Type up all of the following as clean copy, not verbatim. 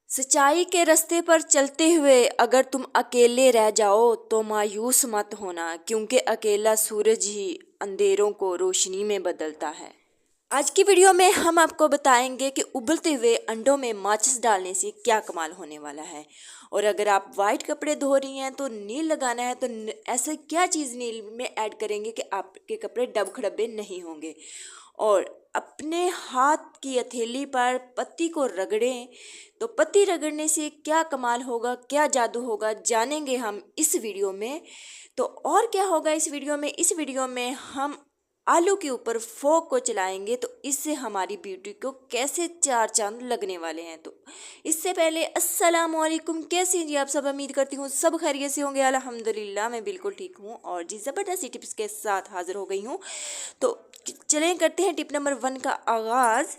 सच्चाई के रास्ते पर चलते हुए अगर तुम अकेले रह जाओ तो मायूस मत होना, क्योंकि अकेला सूरज ही अंधेरों को रोशनी में बदलता है। आज की वीडियो में हम आपको बताएंगे कि उबलते हुए अंडों में माचिस डालने से क्या कमाल होने वाला है। और अगर आप वाइट कपड़े धो रही हैं तो नील लगाना है तो ऐसे क्या चीज़ नील में ऐड करेंगे कि आपके कपड़े डब खड़बे नहीं होंगे। और अपने हाथ की हथेली पर पत्ती को रगड़ें तो पत्ती रगड़ने से क्या कमाल होगा, क्या जादू होगा, जानेंगे हम इस वीडियो में। तो और क्या होगा इस वीडियो में हम आलू के ऊपर फोक को चलाएंगे तो इससे हमारी ब्यूटी को कैसे चार चांद लगने वाले हैं। तो इससे पहले अस्सलाम वालेकुम, कैसे हैं जी आप सब। उम्मीद करती हूँ सब खैरियत से होंगे। अल्हम्दुलिल्लाह मैं बिल्कुल ठीक हूँ और जी ज़बरदस्त सी टिप्स के साथ हाजिर हो गई हूँ। तो चलें करते हैं टिप नंबर 1 का आगाज़।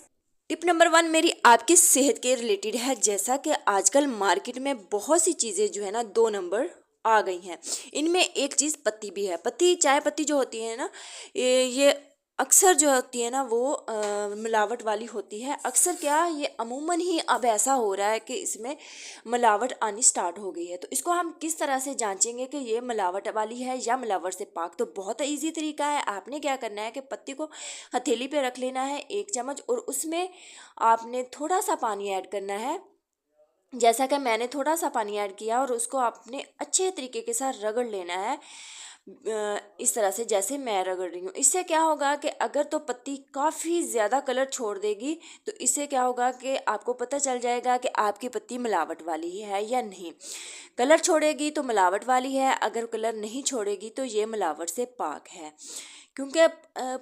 टिप नंबर 1 मेरी आपकी सेहत के रिलेटेड है। जैसा कि आजकल मार्केट में बहुत सी चीज़ें जो है ना 2 नंबर आ गई हैं। इनमें एक चीज़ पत्ती भी है। पत्ती, चाय पत्ती जो होती है ना, ये अक्सर जो होती है ना वो मिलावट वाली होती है। अक्सर क्या, ये अमूमन ही अब ऐसा हो रहा है कि इसमें मिलावट आनी स्टार्ट हो गई है। तो इसको हम किस तरह से जांचेंगे कि ये मिलावट वाली है या मिलावट से पाक। तो बहुत इजी तरीका है। आपने क्या करना है कि पत्ती को हथेली पे रख लेना है 1 चम्मच, और उसमें आपने थोड़ा सा पानी ऐड करना है। जैसा कि मैंने थोड़ा सा पानी ऐड किया और उसको आपने अच्छे तरीके के साथ रगड़ लेना है। इस तरह से जैसे मैं रगड़ रही हूँ। इससे क्या होगा कि अगर तो पत्ती काफ़ी ज़्यादा कलर छोड़ देगी तो इससे क्या होगा कि आपको पता चल जाएगा कि आपकी पत्ती मिलावट वाली ही है या नहीं। कलर छोड़ेगी तो मिलावट वाली है, अगर कलर नहीं छोड़ेगी तो ये मिलावट से पाक है। क्योंकि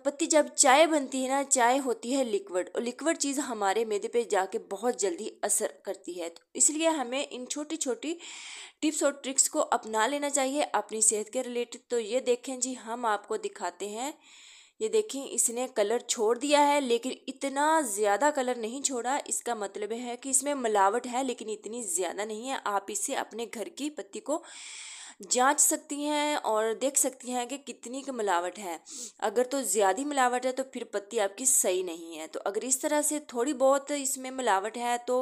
पत्ती जब चाय बनती है ना, चाय होती है लिक्विड, और लिक्विड चीज़ हमारे मैदे पे जाके बहुत जल्दी असर करती है। तो इसलिए हमें इन छोटी छोटी टिप्स और ट्रिक्स को अपना लेना चाहिए अपनी सेहत के रिलेटेड। तो ये देखें जी, हम आपको दिखाते हैं। ये देखें, इसने कलर छोड़ दिया है लेकिन इतना ज़्यादा कलर नहीं छोड़ा। इसका मतलब है कि इसमें मिलावट है लेकिन इतनी ज़्यादा नहीं है। आप इससे अपने घर की पत्ती को जांच सकती हैं और देख सकती हैं कि कितनी की मिलावट है। अगर तो ज़्यादा मिलावट है तो फिर पत्ती आपकी सही नहीं है। तो अगर इस तरह से थोड़ी बहुत इसमें मिलावट है तो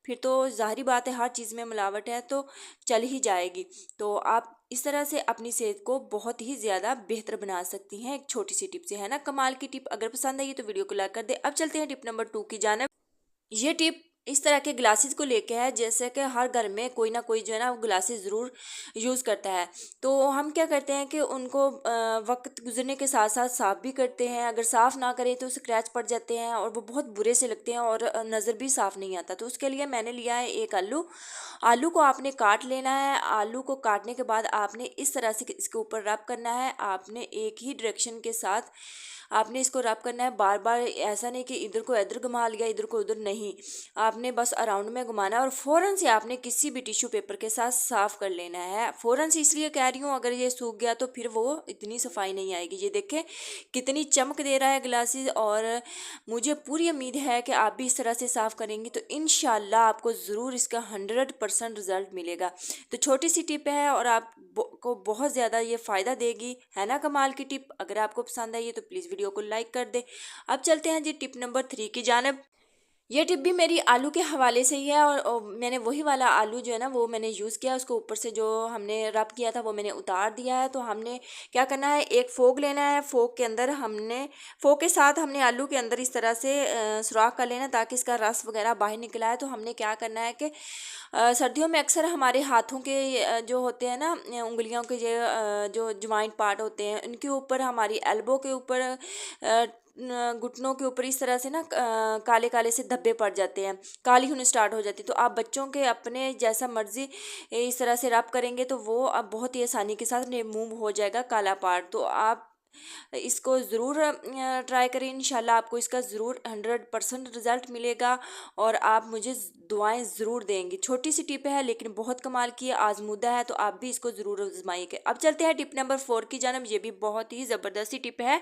फिर तो ज़ाहिरी बात है, हर चीज़ में मिलावट है तो चल ही जाएगी। तो आप इस तरह से अपनी सेहत को बहुत ही ज़्यादा बेहतर बना सकती हैं एक छोटी सी टिप से, है ना। कमाल की टिप। अगर पसंद आई तो वीडियो को लाइक कर दे। अब चलते हैं टिप नंबर 2 की जानिब। ये टिप इस तरह के ग्लासेस को लेके है, जैसे कि हर घर में कोई ना कोई जो है ना वो ग्लासेस ज़रूर यूज़ करता है। तो हम क्या करते हैं कि उनको वक्त गुजरने के साथ साथ साफ़ भी करते हैं। अगर साफ़ ना करें तो स्क्रैच पड़ जाते हैं और वो बहुत बुरे से लगते हैं और नज़र भी साफ़ नहीं आता। तो उसके लिए मैंने लिया है एक आलू। आलू को आपने काट लेना है। आलू को काटने के बाद आपने इस तरह से इसके ऊपर रब करना है। आपने एक ही डायरेक्शन के साथ आपने इसको रब करना है। बार बार ऐसा नहीं कि इधर को इधर घुमा लिया, इधर को उधर नहीं। आपने बस अराउंड में घुमाना है और फ़ौरन से आपने किसी भी टिश्यू पेपर के साथ साफ़ कर लेना है। फ़ौरन से इसलिए कह रही हूँ, अगर ये सूख गया तो फिर वो इतनी सफाई नहीं आएगी। ये देखें कितनी चमक दे रहा है ग्लासेस, और मुझे पूरी उम्मीद है कि आप भी इस तरह से साफ़ करेंगी तो इंशाल्लाह आपको ज़रूर इसका 100% रिज़ल्ट मिलेगा। तो छोटी सी टिप है और आप को बहुत ज़्यादा ये फ़ायदा देगी, है ना। कमाल की टिप। अगर आपको पसंद आई है तो प्लीज़ वीडियो को लाइक कर दें। अब चलते हैं जी टिप नंबर 3 की जानिब। ये टिप भी मेरी आलू के हवाले से ही है और मैंने वही वाला आलू जो है ना वो मैंने यूज़ किया। उसको ऊपर से जो हमने रब किया था वो मैंने उतार दिया है। तो हमने क्या करना है, एक फ़ोक लेना है। फ़ोक के अंदर हमने फ़ोक के साथ हमने आलू के अंदर इस तरह से सुराख कर लेना ताकि इसका रस वगैरह बाहर निकल आए। तो हमने क्या करना है कि सर्दियों में अक्सर हमारे हाथों के जो होते हैं ना, उंगलियों के जो ज्वाइंट पार्ट होते हैं उनके ऊपर, हमारी एल्बो के ऊपर, घुटनों के ऊपर इस तरह से ना काले काले से धब्बे पड़ जाते हैं, काली होने स्टार्ट हो जाती है। तो आप बच्चों के अपने जैसा मर्जी इस तरह से रब करेंगे तो वो अब बहुत ही आसानी के साथ रिमूव हो जाएगा काला पार्ट। तो आप इसको ज़रूर ट्राई करें। इंशाल्लाह आपको इसका ज़रूर 100% रिज़ल्ट मिलेगा और आप मुझे दुआएं ज़रूर देंगी। छोटी सी टिप है लेकिन बहुत कमाल की है, आजमूदा है। तो आप भी इसको ज़रूर आजमाइएगा। अब चलते हैं टिप नंबर 4 की जानब। ये भी बहुत ही ज़बरदस्ती टिप है।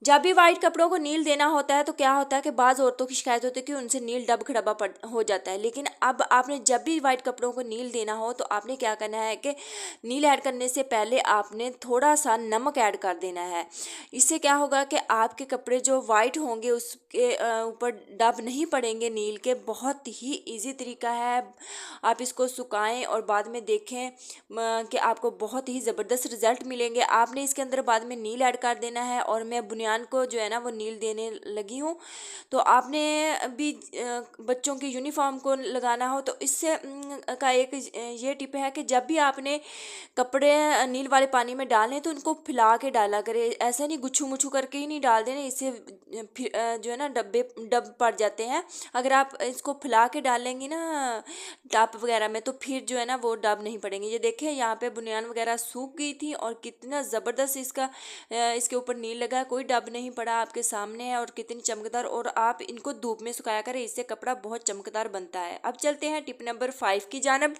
जब भी वाइट कपड़ों को नील देना होता है तो क्या होता है कि बाज़ औरतों की शिकायत होती है कि उनसे नील डब खड़बा पड़ हो जाता है। लेकिन अब आपने जब भी वाइट कपड़ों को नील देना हो तो आपने क्या करना है कि नील ऐड करने से पहले आपने थोड़ा सा नमक ऐड कर देना है। इससे क्या होगा कि आपके कपड़े जो वाइट होंगे उसके ऊपर डब नहीं पड़ेंगे नील के। बहुत ही ईजी तरीका है, आप इसको सुखाएं और बाद में देखें कि आपको बहुत ही ज़बरदस्त रिजल्ट मिलेंगे। आपने इसके अंदर बाद में नील ऐड कर देना है और मैं बुनियान को जो है ना वो नील देने लगी हूँ। तो आपने भी बच्चों की यूनिफॉर्म को लगाना हो तो इससे का एक ये टिप है कि जब भी आपने कपड़े नील वाले पानी में डालें तो उनको फैला के डाला करें। ऐसा नहीं गुच्छू मुच्छू करके ही नहीं डाल देना, इससे फिर जो है ना डब पड़ जाते हैं। अगर आप इसको फैला के डालेंगी ना टब वगैरह में तो फिर जो है ना वो डब नहीं पड़ेंगे। ये देखें यहाँ पे बुनियान वगैरह सूख गई थी और कितना ज़बरदस्त इसके ऊपर नील लगा है, कोई डब नहीं पड़ा, आपके सामने है और कितनी चमकदार। और आप इनको धूप में सुखाया करें, इससे कपड़ा बहुत चमकदार बनता है। अब चलते हैं टिप नंबर 5 की जानब।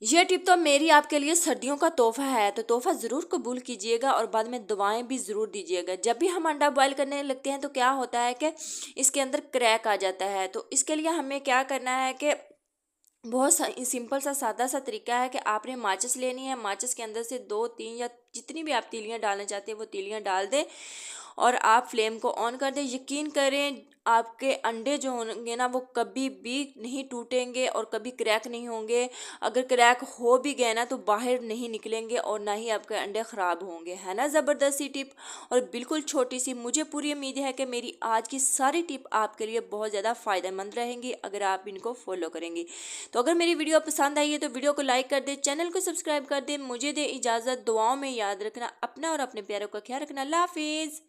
ये टिप तो मेरी आपके लिए सर्दियों का तोहफा है, तो तोहफा ज़रूर कबूल कीजिएगा और बाद में दुआएं भी ज़रूर दीजिएगा। जब भी हम अंडा बॉयल करने लगते हैं तो क्या होता है कि इसके अंदर क्रैक आ जाता है। तो इसके लिए हमें क्या करना है कि बहुत सिंपल सा सादा सा तरीका है कि आपने माचिस लेनी है। माचिस के अंदर से 2 3 या जितनी भी आप तीलियां डालना चाहते हैं वो तीलियां डाल दें और आप फ्लेम को ऑन कर दें। यकीन करें आपके अंडे जो होंगे ना वो कभी भी नहीं टूटेंगे और कभी क्रैक नहीं होंगे। अगर क्रैक हो भी गए ना तो बाहर नहीं निकलेंगे और ना ही आपके अंडे ख़राब होंगे। है ना ज़बरदस्त सी टिप और बिल्कुल छोटी सी। मुझे पूरी उम्मीद है कि मेरी आज की सारी टिप आपके लिए बहुत ज़्यादा फ़ायदेमंद रहेंगी अगर आप इनको फॉलो करेंगी। तो अगर मेरी वीडियो पसंद आई है तो वीडियो को लाइक कर दे, चैनल को सब्सक्राइब कर दे। मुझे दे इजाज़त, दुआओं में याद रखना अपना और अपने प्यारों का ख्याल रखना। अल्लाह हाफिज़।